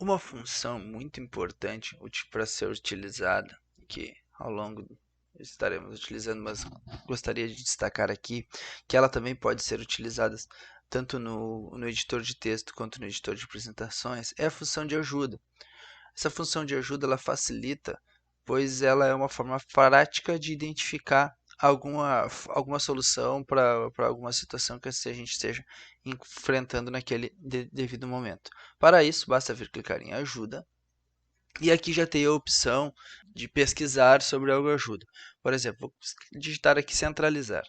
Uma função muito importante para ser utilizada, que ao longo estaremos utilizando, mas gostaria de destacar aqui que ela também pode ser utilizada tanto no editor de texto quanto no editor de apresentações, é a função de ajuda. Essa função de ajuda ela facilita, pois ela é uma forma prática de identificar alguma solução para alguma situação que a gente esteja enfrentando naquele devido momento. Para isso, basta vir clicar em ajuda e aqui já tem a opção de pesquisar sobre algo ajuda. Por exemplo, vou digitar aqui centralizar.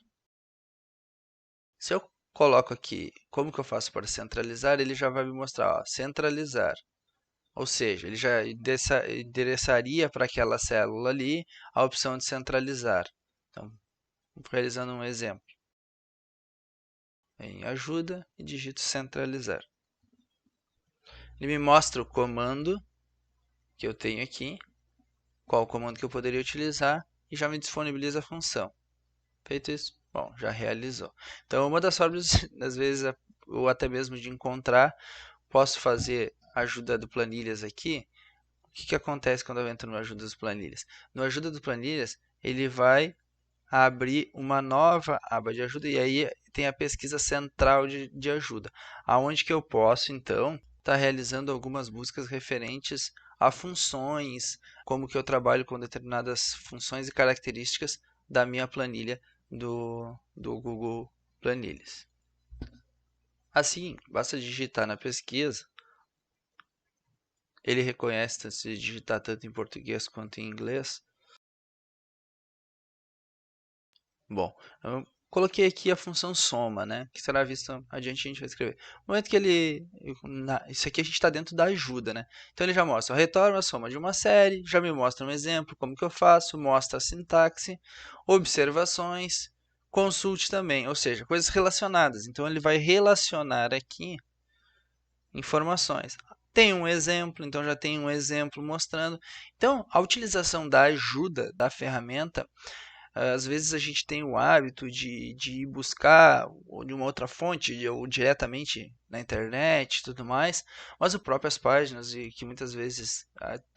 Se eu coloco aqui como que eu faço para centralizar, ele já vai me mostrar, ó, centralizar. Ou seja, ele já endereçaria para aquela célula ali a opção de centralizar. Então, realizando um exemplo. Em ajuda e digito centralizar. Ele me mostra o comando que eu tenho aqui, qual o comando que eu poderia utilizar e já me disponibiliza a função. Feito isso, bom, já realizou. Então, uma das formas, às vezes, ou até mesmo de encontrar, posso fazer ajuda do planilhas aqui. O que acontece quando eu entro no ajuda dos planilhas? No ajuda dos planilhas, ele vai abrir uma nova aba de ajuda e aí tem a pesquisa central de ajuda, aonde que eu posso então estar realizando algumas buscas referentes a funções, como que eu trabalho com determinadas funções e características da minha planilha do Google Planilhas. Assim, basta digitar na pesquisa, ele reconhece se digitar tanto em português quanto em inglês. Bom, eu coloquei aqui a função soma, né? Que será vista adiante, a gente vai escrever. No momento que isso aqui a gente está dentro da ajuda, né? Então ele já mostra, retorna a soma de uma série, já me mostra um exemplo, como que eu faço, mostra a sintaxe, observações, consulte também, ou seja, coisas relacionadas. Então ele vai relacionar aqui informações. Tem um exemplo, então já tem um exemplo mostrando. Então, a utilização da ajuda da ferramenta às vezes a gente tem o hábito de ir buscar ou de uma outra fonte ou diretamente na internet e tudo mais, mas as próprias páginas e que muitas vezes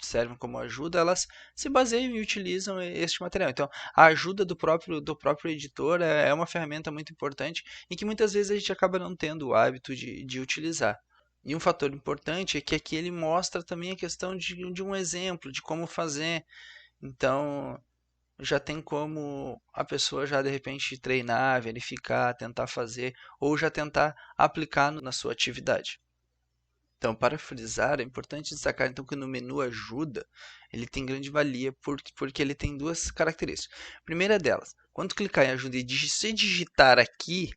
servem como ajuda, elas se baseiam e utilizam este material. Então, a ajuda do próprio editor é uma ferramenta muito importante e que muitas vezes a gente acaba não tendo o hábito de utilizar. E um fator importante é que aqui ele mostra também a questão de um exemplo, de como fazer. Então, já tem como a pessoa já de repente treinar, verificar, tentar fazer ou já tentar aplicar na sua atividade. Então, para frisar, é importante destacar então que no menu ajuda, ele tem grande valia porque ele tem duas características. A primeira delas, quando clicar em ajuda e se digitar aqui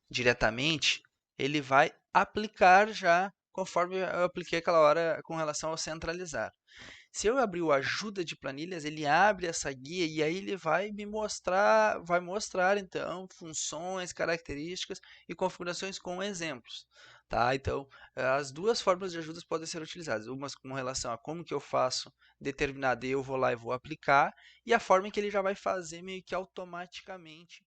diretamente, ele vai aplicar já conforme eu apliquei aquela hora com relação ao centralizar. Se eu abrir o ajuda de planilhas, ele abre essa guia e aí ele vai mostrar então funções, características e configurações com exemplos, tá? Então, as duas formas de ajudas podem ser utilizadas, umas com relação a como que eu faço determinado, eu vou lá e vou aplicar, e a forma em que ele já vai fazer meio que automaticamente